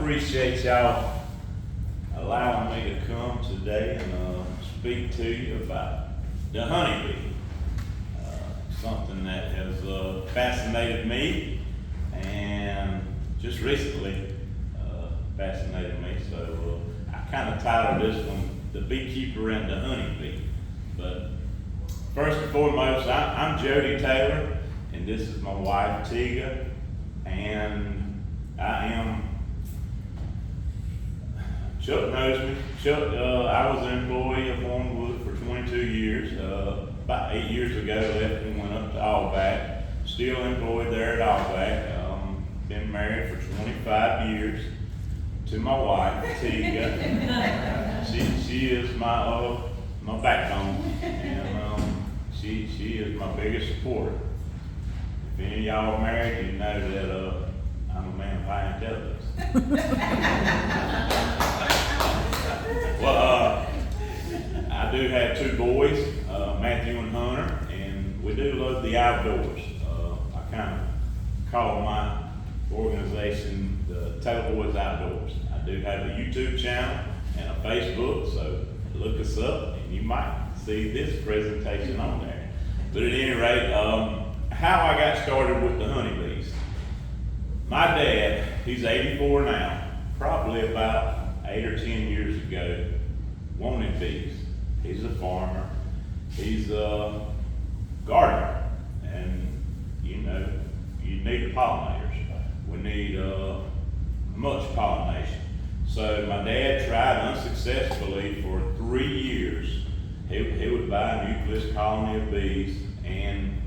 appreciate y'all allowing me to come today and speak to you about the honeybee. Something that has fascinated me and just recently fascinated me. So I kind of titled this one, The Beekeeper and the Honeybee. But first and foremost, I'm Jody Taylor, and this is my wife, Tiga, and I am, Chuck knows me. Chuck, I was an employee of Hornwood for 22 years. About 8 years ago, left and went up to Allback. Still employed there at Allback. Been married for 25 years to my wife, Tiga. She is my backbone, and she is my biggest supporter. If any of y'all are married, you know that I'm a man of high intelligence. Well, I do have two boys, Matthew and Hunter, and we do love the outdoors. I kind of call my organization the Taylor Boys Outdoors. I do have a YouTube channel and a Facebook, so look us up and you might see this presentation on there. But at any rate, how I got started with the honeybees. My dad, he's 84 now, probably about 8 or 10 years ago, wanted bees. He's a farmer, he's a gardener, and you know, you need pollinators. We need much pollination. So my dad tried unsuccessfully for 3 years. He would buy a nucleus colony of bees, and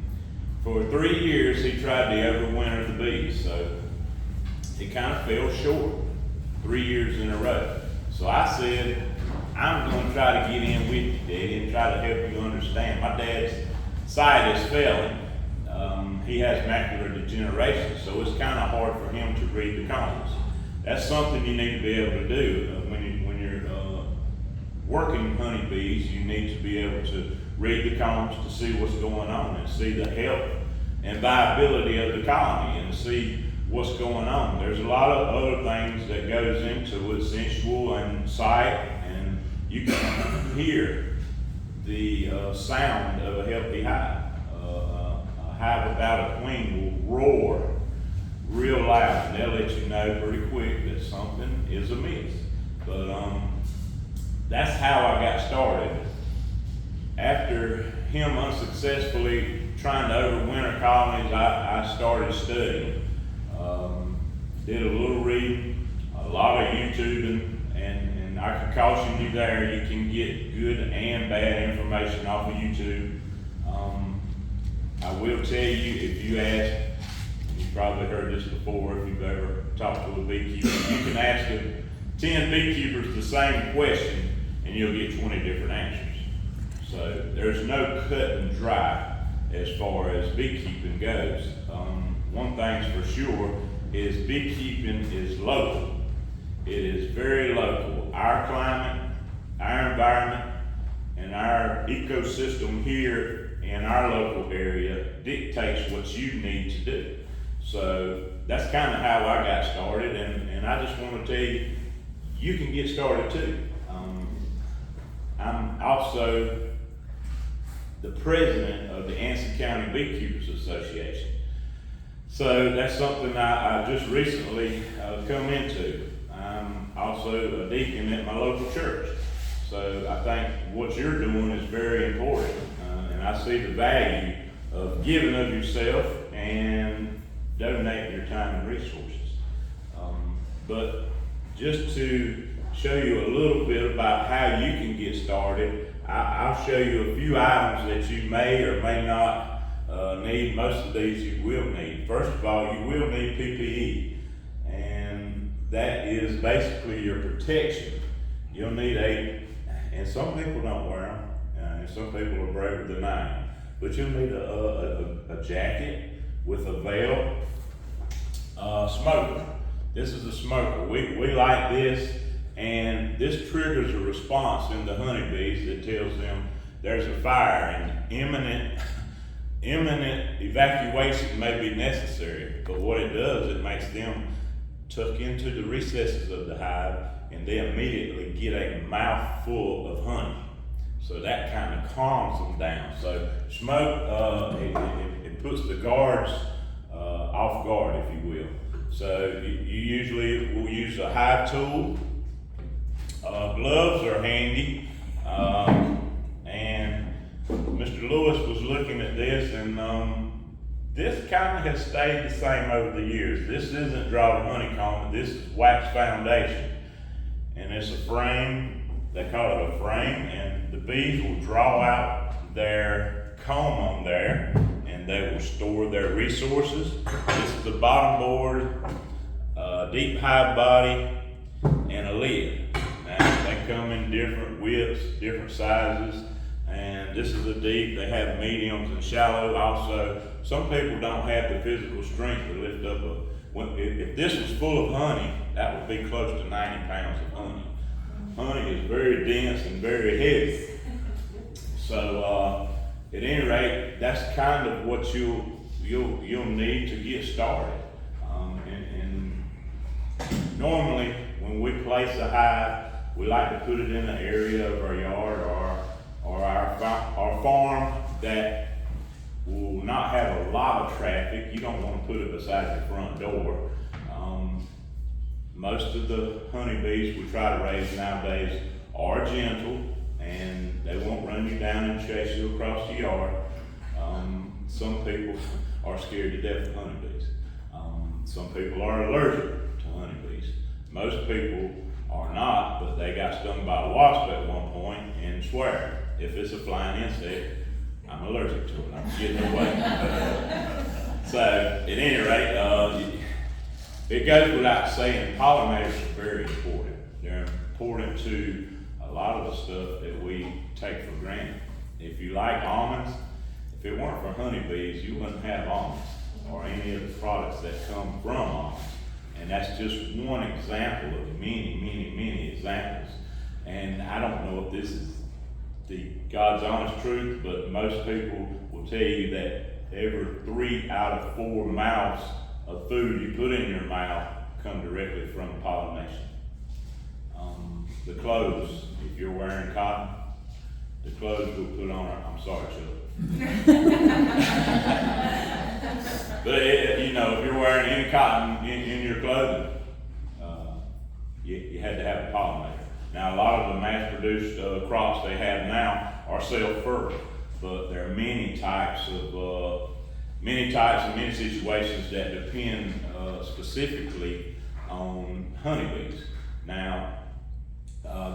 for 3 years he tried to overwinter the bees. So he kind of fell short 3 years in a row. So I said, I'm going to try to get in with you, Daddy, and try to help you understand. My dad's sight is failing. He has macular degeneration, so it's kind of hard for him to read the cones. That's something you need to be able to do. When you're working honeybees, you need to be able to read the cones to see what's going on and see the health and viability of the colony and see what's going on. There's a lot of other things that goes into it, sensual and sight, and you can hear the sound of a healthy hive. A hive without a queen will roar real loud, and they'll let you know pretty quick that something is amiss. But that's how I got started. After him unsuccessfully trying to overwinter colonies, I started studying. Did a little reading, a lot of YouTubing, and I can caution you there, you can get good and bad information off of YouTube. I will tell you, if you ask, you've probably heard this before if you've ever talked to a beekeeper, you can ask 10 beekeepers the same question and you'll get 20 different answers. So there's no cut and dry as far as beekeeping goes. One thing's for sure is beekeeping is local. It is very local. Our climate, our environment, and our ecosystem here in our local area dictates what you need to do. So that's kind of how I got started, and I just want to tell you, you can get started too. I'm also the president of the Anson County Beekeepers Association. So that's something I just recently come into. I'm also a deacon at my local church. So I think what you're doing is very important. And I see the value of giving of yourself and donating your time and resources. But just to show you a little bit about how you can get started, I'll show you a few items that you may or may not need. Most of these you will need. First of all, you will need PPE, and that is basically your protection. You'll need and some people don't wear them, and some people are braver than I am, but you'll need a jacket with a veil, smoker. This is a smoker. We like this, and this triggers a response in the honeybees that tells them there's a fire and imminent evacuation may be necessary. But what it does, it makes them tuck into the recesses of the hive, and they immediately get a mouthful of honey. So that kind of calms them down. So smoke, it puts the guards off guard, if you will. So you usually will use a hive tool. Gloves are handy. And Mr. Lewis was looking at this, and this kind of has stayed the same over the years. This isn't drawed honeycomb, this is wax foundation. And it's a frame, they call it a frame, and the bees will draw out their comb on there, and they will store their resources. This is the bottom board, deep hive body, and a lid. Now, they come in different widths, different sizes, and this is a deep. They have mediums and shallow also. Some people don't have the physical strength to lift up if this was full of honey, that would be close to 90 pounds of honey. Honey is very dense and very heavy. So at any rate, that's kind of what you'll need to get started. And normally when we place a hive, we like to put it in an area of our yard or our farm that will not have a lot of traffic. You don't want to put it beside your front door. Most of the honeybees we try to raise nowadays are gentle, and they won't run you down and chase you across the yard. Some people are scared to death of honeybees. Some people are allergic to honeybees. Most people are not, but they got stung by a wasp at one point and swear, if it's a flying insect, I'm allergic to it, I'm getting away. So, at any rate, it goes without saying, pollinators are very important. They're important to a lot of the stuff that we take for granted. If you like almonds, if it weren't for honeybees, you wouldn't have almonds or any of the products that come from almonds. And that's just one example of many examples. And I don't know if this is the God's honest truth, but most people will tell you that every 3 out of 4 mouths of food you put in your mouth come directly from pollination. The clothes, if you're wearing cotton, the clothes we'll put on our, I'm sorry, Chuck. But if you're wearing any cotton in your clothing, you had to have a pollinator. Now, a lot of the mass-produced crops they have now are self-fertile, but there are many types and many situations that depend specifically on honeybees. Now,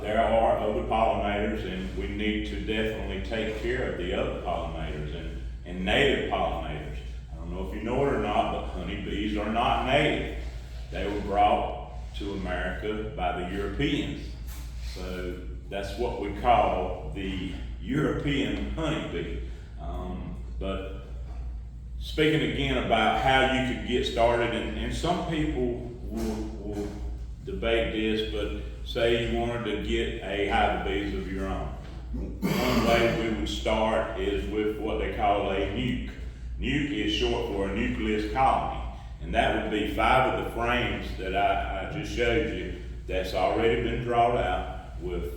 there are other pollinators, and we need to definitely take care of the other pollinators and native pollinators. I don't know if you know it or not, but honeybees are not native. They were brought to America by the Europeans. So that's what we call the European honeybee. But speaking again about how you could get started, and some people will debate this, but say you wanted to get a hive of bees of your own. One way we would start is with what they call a nuke. Nuke is short for a nucleus colony, and that would be 5 of the frames that I just showed you that's already been drawn out with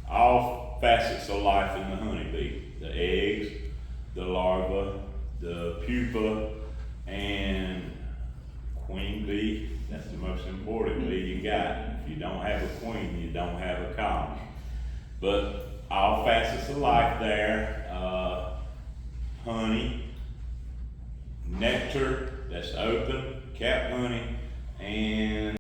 all facets of life in the honeybee. The eggs, the larva, the pupa, and queen bee. That's the most important bee you got. If you don't have a queen, you don't have a colony. But all facets of life there, honey, nectar that's open, cap honey, and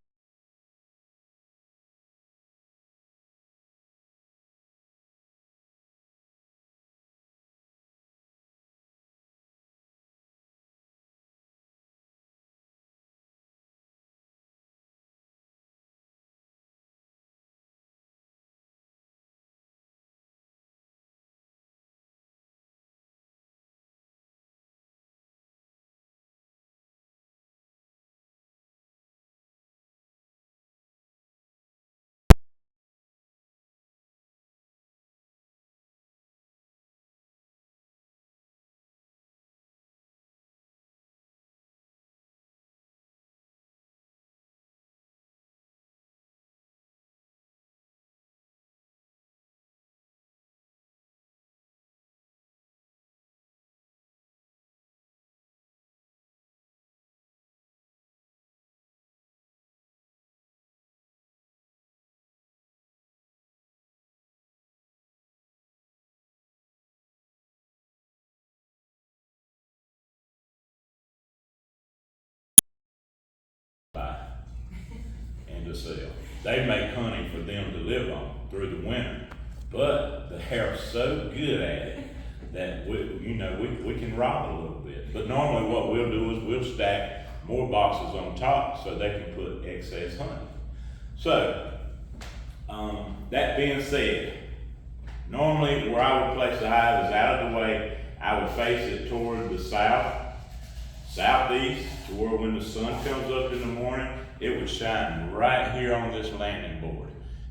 to sell. They make honey for them to live on through the winter, but they are so good at it that we can rob a little bit. But normally what we'll do is we'll stack more boxes on top so they can put excess honey. So, that being said, normally where I would place the hive is out of the way. I would face it toward the southeast, to where when the sun comes up in the morning, it would shine right here on this landing board.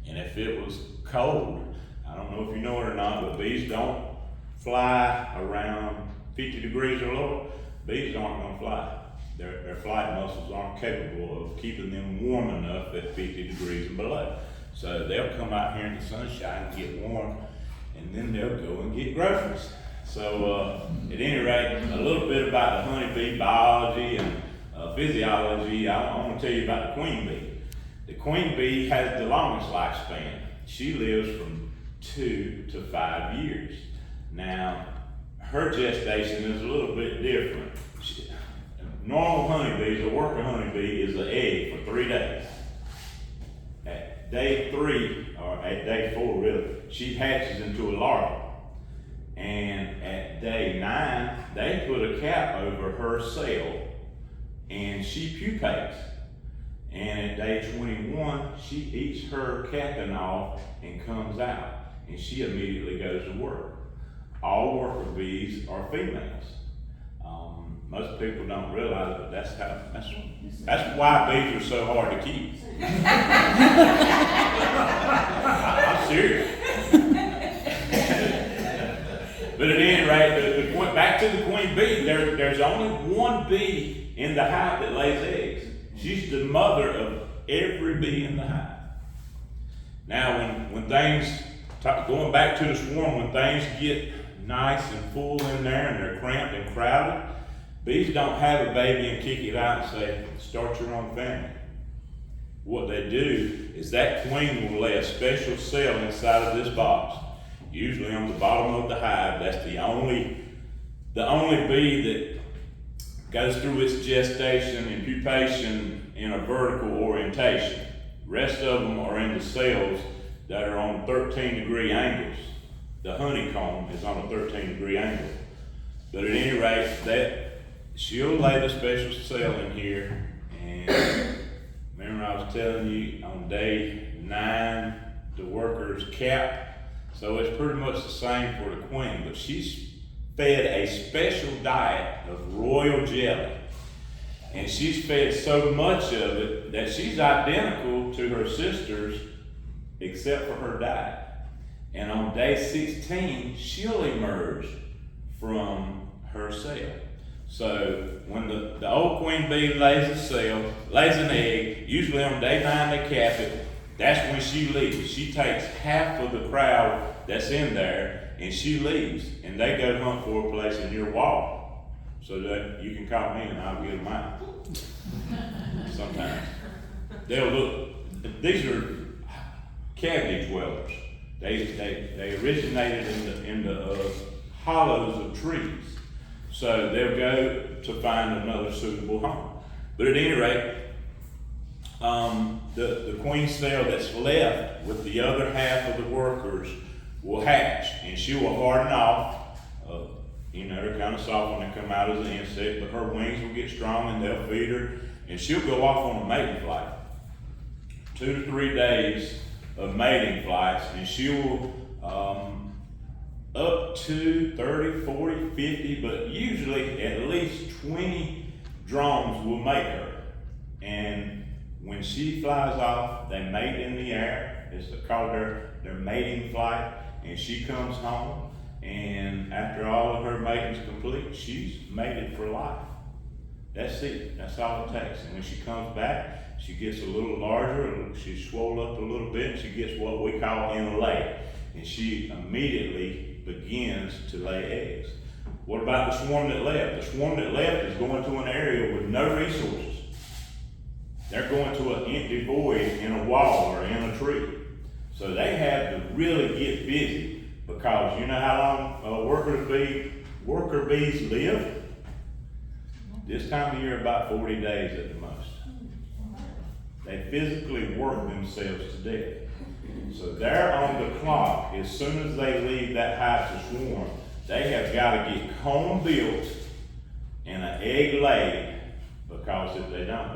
And if it was cold, I don't know if you know it or not, but bees don't fly around 50 degrees or lower. Bees aren't gonna fly. Their flight muscles aren't capable of keeping them warm enough at 50 degrees and below. So they'll come out here in the sunshine and get warm, and then they'll go and get groceries. So at any rate, a little bit about the honeybee biology and physiology. I want to tell you about the queen bee. The queen bee has the longest lifespan. She lives from 2 to 5 years. Now, her gestation is a little bit different. Normal honeybees, a worker honeybee, is an egg for 3 days. At day 3, or at day 4 really, she hatches into a larva. And at day 9, they put a cap over her cell and she pupates. And at day 21, she eats her capping off and comes out, and she immediately goes to work. All worker bees are females. Most people don't realize it, but that's why bees are so hard to keep. I'm serious. But at any rate, back to the queen bee, there's only one bee in the hive that lays eggs. She's the mother of every bee in the hive. Now, when things, going back to the swarm, when things get nice and full in there and they're cramped and crowded, bees don't have a baby and kick it out and say, start your own family. What they do is that queen will lay a special cell inside of this box, usually on the bottom of the hive. That's the only bee that goes through its gestation and pupation in a vertical orientation. The rest of them are in the cells that are on 13-degree angles. The honeycomb is on a 13-degree angle. But at any rate, that she'll lay the special cell in here. And remember I was telling you on day 9, the workers cap. So it's pretty much the same for the queen, but she's fed a special diet of royal jelly. And she's fed so much of it that she's identical to her sisters except for her diet. And on day 16, she'll emerge from her cell. So when the old queen bee lays an egg, usually on day 9 they cap it. That's when she leaves. She takes half of the crowd that's in there and she leaves, and they go hunt for a place in your wall so that you can call me and I'll get them out. Sometimes they'll look. These are cavity dwellers. They originated in the hollows of trees. So they'll go to find another suitable home. But at any rate, the queen cell that's left with the other half of the workers will hatch, and she will harden off. They're kind of soft when they come out as an insect, but her wings will get strong and they'll feed her, and she'll go off on a mating flight. 2 to 3 days of mating flights, and she will up to 30, 40, 50, but usually at least 20 drones will make her. And when she flies off, they mate in the air. It's called their mating flight, and she comes home, and after all of her mating's complete, she's mated for life. That's it. That's all it takes. And when she comes back, she gets a little larger, she's swole up a little bit, and she gets what we call in lay. And she immediately begins to lay eggs. What about the swarm that left? The swarm that left is going to an area with no resources. They're going to an empty void in a wall or in a tree. So they have to really get busy, because you know how long worker bees live? This time of year, about 40 days at the most. They physically work themselves to death. So they're on the clock. As soon as they leave that hive to swarm, they have got to get comb built and an egg laid, because if they don't,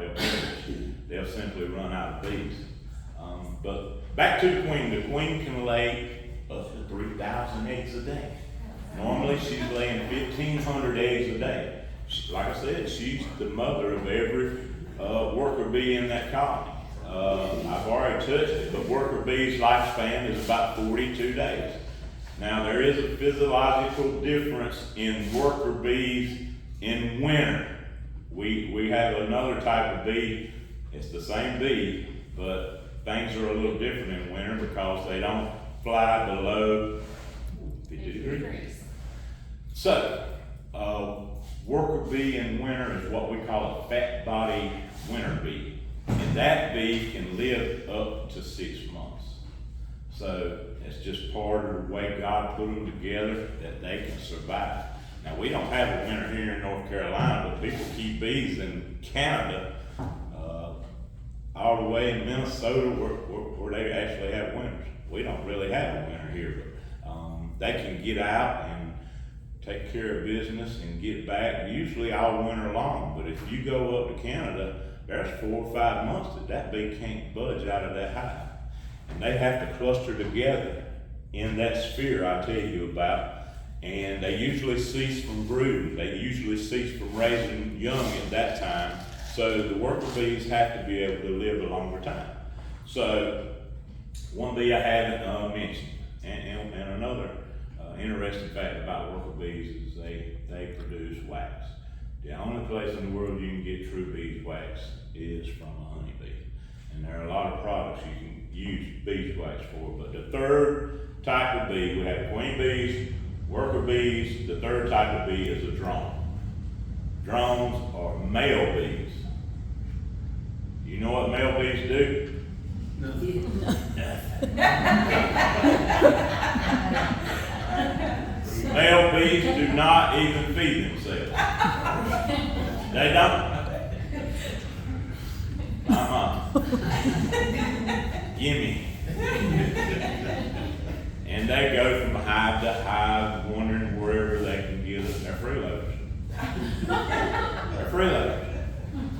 they'll simply run out of bees. But back to the queen can lay up to 3,000 eggs a day. Normally she's laying 1,500 eggs a day. Like I said, she's the mother of every worker bee in that colony. I've already touched it, but worker bees' lifespan is about 42 days. Now there is a physiological difference in worker bees in winter. We have another type of bee. It's the same bee, but things are a little different in winter because they don't fly below 50 degrees. So, worker bee in winter is what we call a fat body winter bee. And that bee can live up to 6 months. So it's just part of the way God put them together that they can survive. Now we don't have a winter here in North Carolina, but people keep bees in Canada, all the way in Minnesota where they actually have winters. We don't really have a winter here, but they can get out and take care of business and get back usually all winter long. But if you go up to Canada, there's 4 or 5 months that bee can't budge out of that hive. And they have to cluster together in that sphere I tell you about. And they usually cease from brooding. They usually cease from raising young at that time. So the worker bees have to be able to live a longer time. So one bee I haven't mentioned, and another interesting fact about worker bees is they produce wax. The only place in the world you can get true beeswax is from a honeybee. And there are a lot of products you can use beeswax for. But the third type of bee, we have queen bees, worker bees. The third type of bee is a drone. Drones are male bees. You know what male bees do? Nothing. Male bees do not even feed themselves. They don't. Gimme. And they go from hive to hive, wondering wherever they can get it. They're freeloaders. They're freeloaders.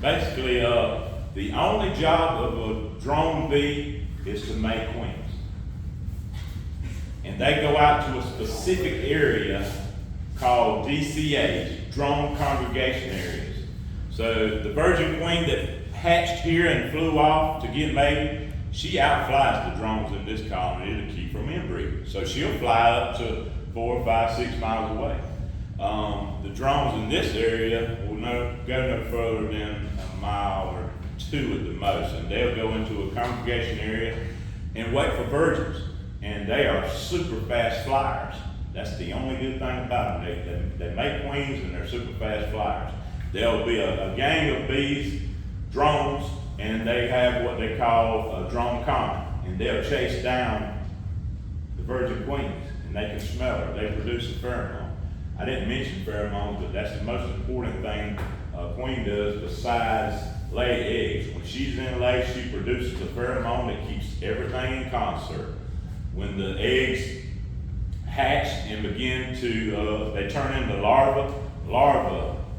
Basically, the only job of a drone bee is to make queens. And they go out to a specific area called DCAs, drone congregation areas. So the virgin queen that hatched here and flew off to get mated, she outflies the drones in this colony to keep from inbreeding. So she'll fly up to 4, 5, 6 miles away. The drones in this area will go no further than a mile or 2 at the most, and they'll go into a congregation area and wait for virgins. And they are super fast flyers. That's the only good thing about them. They make queens and they're super fast flyers. There'll be a gang of bees, drones, and they have what they call a drone comet. And they'll chase down the virgin queens, and they can smell her. They produce a pheromone. I didn't mention pheromones, but that's the most important thing a queen does besides lay eggs. When she's in lay, she produces a pheromone that keeps everything in concert. When the eggs hatch and begin to, they turn into larva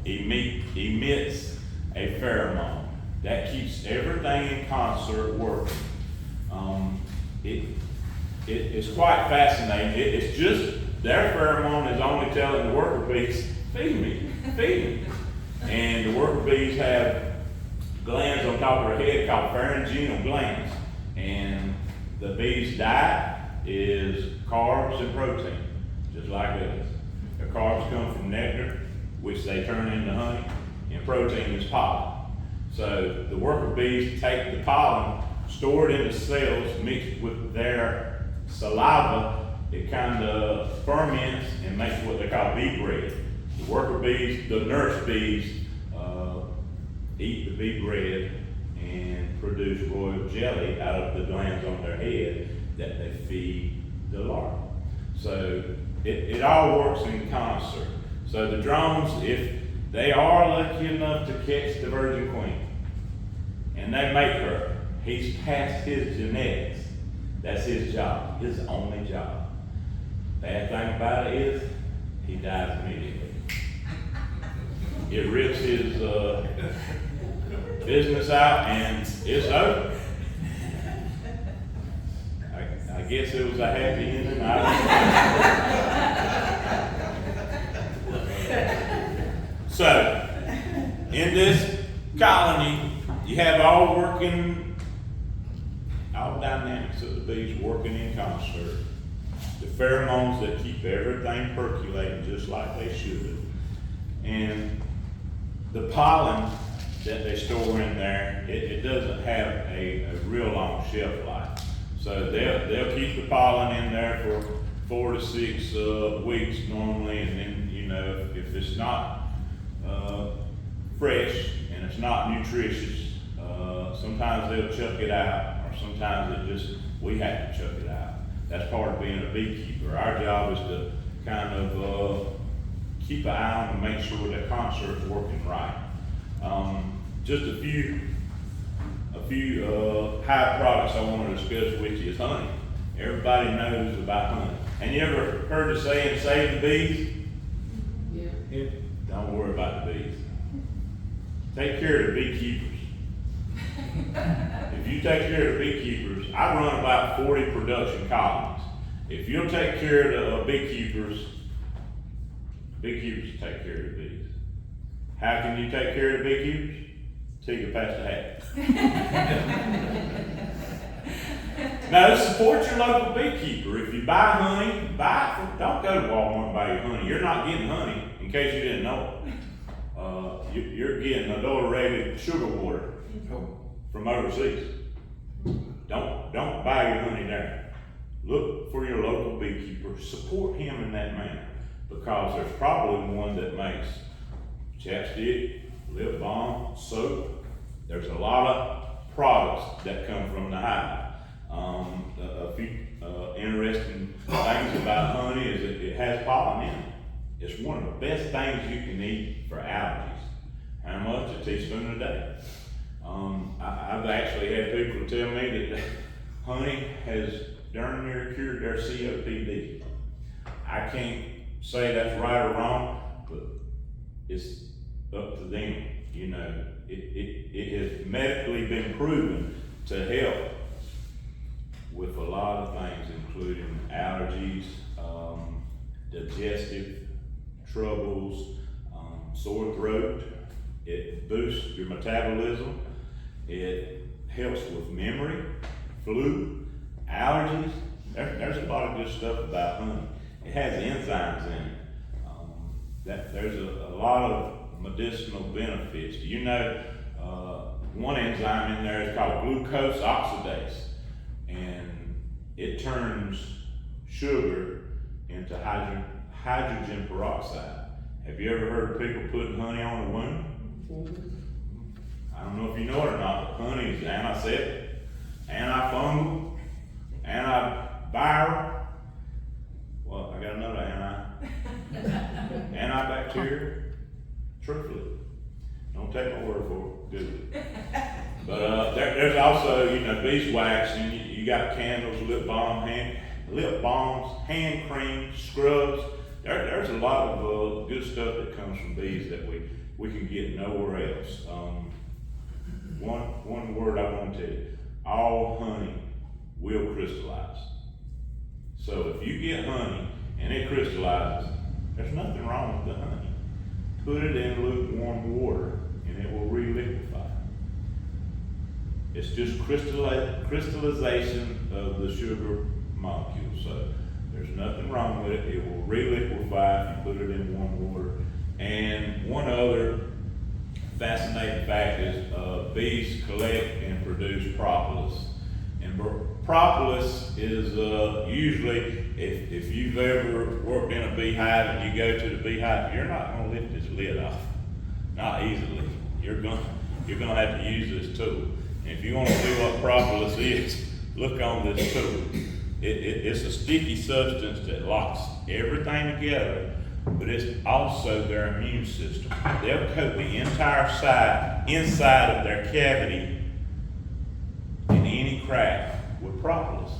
emits a pheromone that keeps everything in concert working. It's quite fascinating. It's just their pheromone is only telling the worker bees, feed me, feed me. And the worker bees have glands on top of their head called pharyngeal glands. And the bees' diet is carbs and protein, just like this. The carbs come from nectar, which they turn into honey, and protein is pollen. So the worker bees take the pollen, store it in the cells, mixed with their saliva. It kind of ferments and makes what they call bee bread. The worker bees, the nurse bees, eat the bee bread and produce royal jelly out of the glands on their head that they feed the larvae. So it all works in concert. So the drones, if they are lucky enough to catch the virgin queen and they make her, He's past his genetics. That's his job, his only job. Bad thing about it is, he dies immediately. It rips his business out and it's over. I guess it was a happy ending. I don't know. So, in this colony, you have all dynamics of the bees working in concert. The pheromones that keep everything percolating just like they should. And the pollen that they store in there, it doesn't have a real long shelf life. So they'll keep the pollen in there for 4 to 6 weeks normally, and then, you know, if it's not fresh and it's not nutritious, sometimes they'll chuck it out, or sometimes we have to chuck it out. That's part of being a beekeeper. Our job is to kind of keep an eye on and make sure that concert's working right. Just a few high products I want to discuss with you is honey. Everybody knows about honey. And you ever heard the saying, save the bees? Yeah. Don't worry about the bees. Take care of the beekeepers. If you take care of the beekeepers, I run about 40 production colonies. If you'll take care of the beekeepers take care of the bees. How can you take care of the beekeepers? Till you pass the hat. No, support your local beekeeper. If you buy honey, don't go to Walmart and buy your honey. You're not getting honey, in case you didn't know it. You're getting adulterated sugar water from overseas. Don't buy your honey there. Look for your local beekeeper. Support him in that manner, because there's probably one that makes chapstick, lip balm, soap. There's a lot of products that come from the hive. A few interesting things about honey is it has pollen in it. It's one of the best things you can eat for allergies. How much? A teaspoon a day. I've actually had people tell me that honey has darn near cured their COPD. I can't say that's right or wrong, but it's up to them. You know, it has medically been proven to help with a lot of things, including allergies, digestive troubles, sore throat. It boosts your metabolism. It helps with memory, flu, allergies. There's a lot of good stuff about honey. It has enzymes in it. There's a lot of medicinal benefits. Do you know one enzyme in there is called glucose oxidase, and it turns sugar into hydrogen peroxide. Have you ever heard of people putting honey on a wound? I don't know if you know it or not, but honey is antiseptic, antifungal, antiviral. Well, I got another antibacterial. Truthfully, don't take my word for it. Google it. But there's also, you know, beeswax, and you got candles, lip balms, hand cream, scrubs. There's a lot of good stuff that comes from bees that we can get nowhere else. One word I want to tell you: all honey will crystallize. So if you get honey and it crystallizes, there's nothing wrong with the honey. Put it in lukewarm water and it will re-liquefy. It's just crystallization of the sugar molecule. So there's nothing wrong with it. It will re-liquefy if you put it in warm water. And one other fascinating fact is bees collect and produce propolis. And propolis is usually, if you've ever worked in a beehive and you go to the beehive, you're not going to lift this lid off. Not easily. You're going to have to use this tool. And if you want to see what propolis is, look on this tool. It's a sticky substance that locks everything together, but it's also their immune system. They'll coat the entire inside of their cavity, and craft with propolis.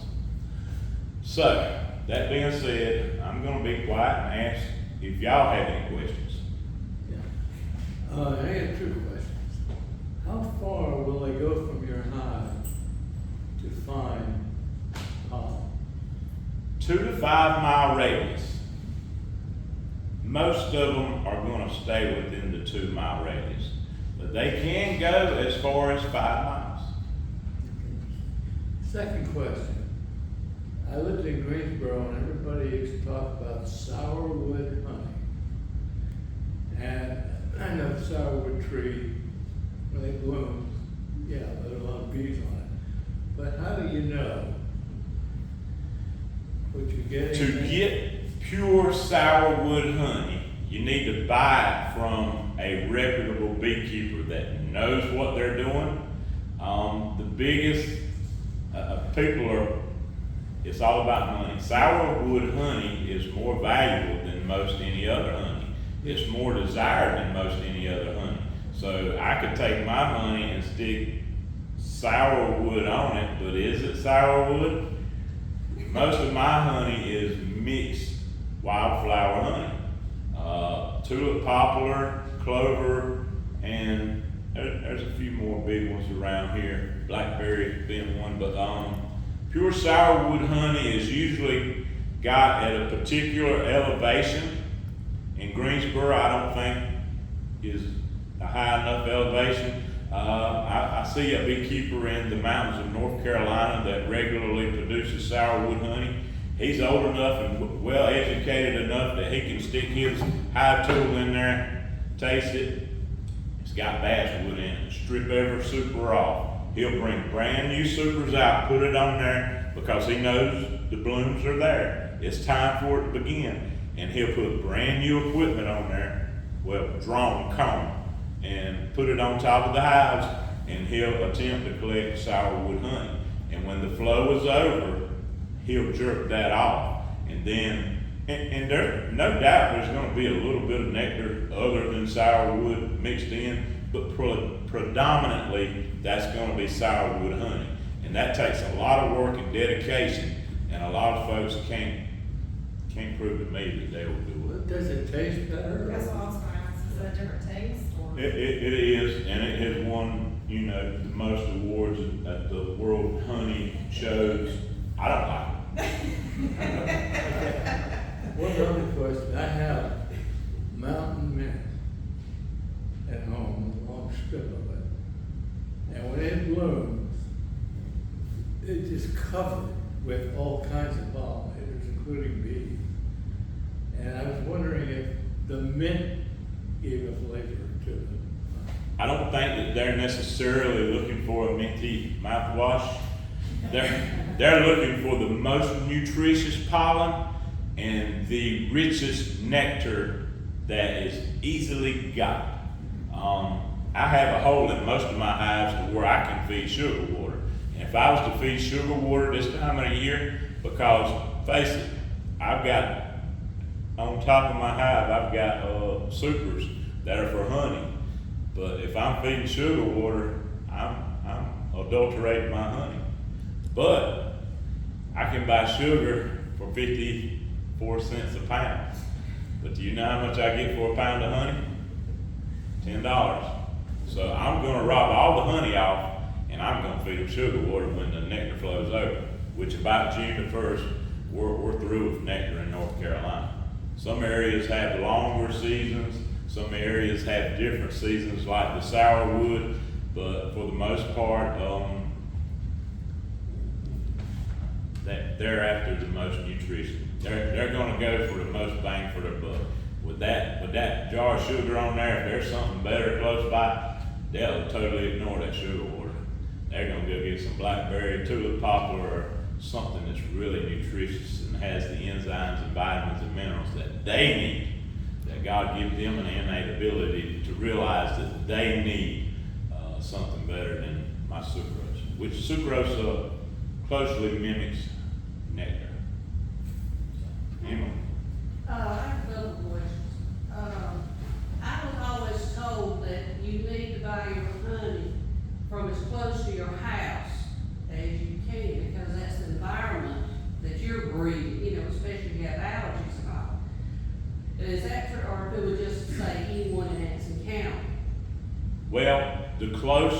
So, that being said, I'm gonna be quiet and ask if y'all have any questions. Yeah. I have two questions. How far will they go from your hive to find pollen? 2 to 5 mile radius. Most of them are gonna stay within the 2 mile radius, but they can go as far as 5 miles. Second question. I lived in Greensboro and everybody used to talk about sourwood honey. And I know the sourwood tree, when it blooms, yeah, there are a lot of bees on it. But how do you know what you're getting? To get pure sourwood honey, you need to buy it from a reputable beekeeper that knows what they're doing. The biggest people are, it's all about money. Sourwood honey is more valuable than most any other honey. It's more desired than most any other honey. So I could take my money and stick sourwood on it, but is it sourwood? Most of my honey is mixed wildflower honey. Tulip poplar, clover, and there's a few more big ones around here. Blackberry being one, but pure sourwood honey is usually got at a particular elevation. In Greensboro, I don't think is a high enough elevation. I see a beekeeper in the mountains of North Carolina that regularly produces sourwood honey. He's old enough and well educated enough that he can stick his hive tool in there, taste it. It's got basswood in it. Strip every super off. He'll bring brand new supers out, put it on there because he knows the blooms are there. It's time for it to begin. And he'll put brand new equipment on there, well, drawn comb, and put it on top of the hives, and he'll attempt to collect sourwood honey. And when the flow is over, he'll jerk that off. And then, and there, no doubt there's gonna be a little bit of nectar other than sourwood mixed in, but predominantly that's gonna be sourwood honey. And that takes a lot of work and dedication, and a lot of folks can't prove to me that they will do it. Does it taste better? That's what I was gonna ask, is it a different taste or? It is, and it has won, the most awards at the World Honey shows. I don't like One other question. I have mountain mint at home, a long strip of it. And when it blooms, it's just covered with all kinds of pollinators, including bees. And I was wondering if the mint gave a flavor to it. I don't think that they're necessarily looking for a minty mouthwash. They're looking for the most nutritious pollen and the richest nectar that is easily got. I have a hole in most of my hives to where I can feed sugar water. And if I was to feed sugar water this time of the year, because face it, I've got on top of my hive, I've got supers that are for honey. But if I'm feeding sugar water, I'm adulterating my honey. But I can buy sugar for 54 cents a pound. But do you know how much I get for a pound of honey? $10. So I'm gonna rob all the honey off, and I'm gonna feed them sugar water when the nectar flows over, which about June the 1st, we're through with nectar in North Carolina. Some areas have longer seasons, some areas have different seasons like the sourwood, but for the most part, they're after the most nutrition. They're gonna go for the most bang for their buck. With that jar of sugar on there, if there's something better close by, they'll totally ignore that sugar water. They're gonna go get some blackberry, tulip poplar, or something that's really nutritious and has the enzymes and vitamins and minerals that they need, that God gives them an innate ability to realize that they need something better than my sucrose, which sucrose closely mimics nectar. Emma? I have a couple questions. I was always told that you need to buy your honey from as close to your house as you closer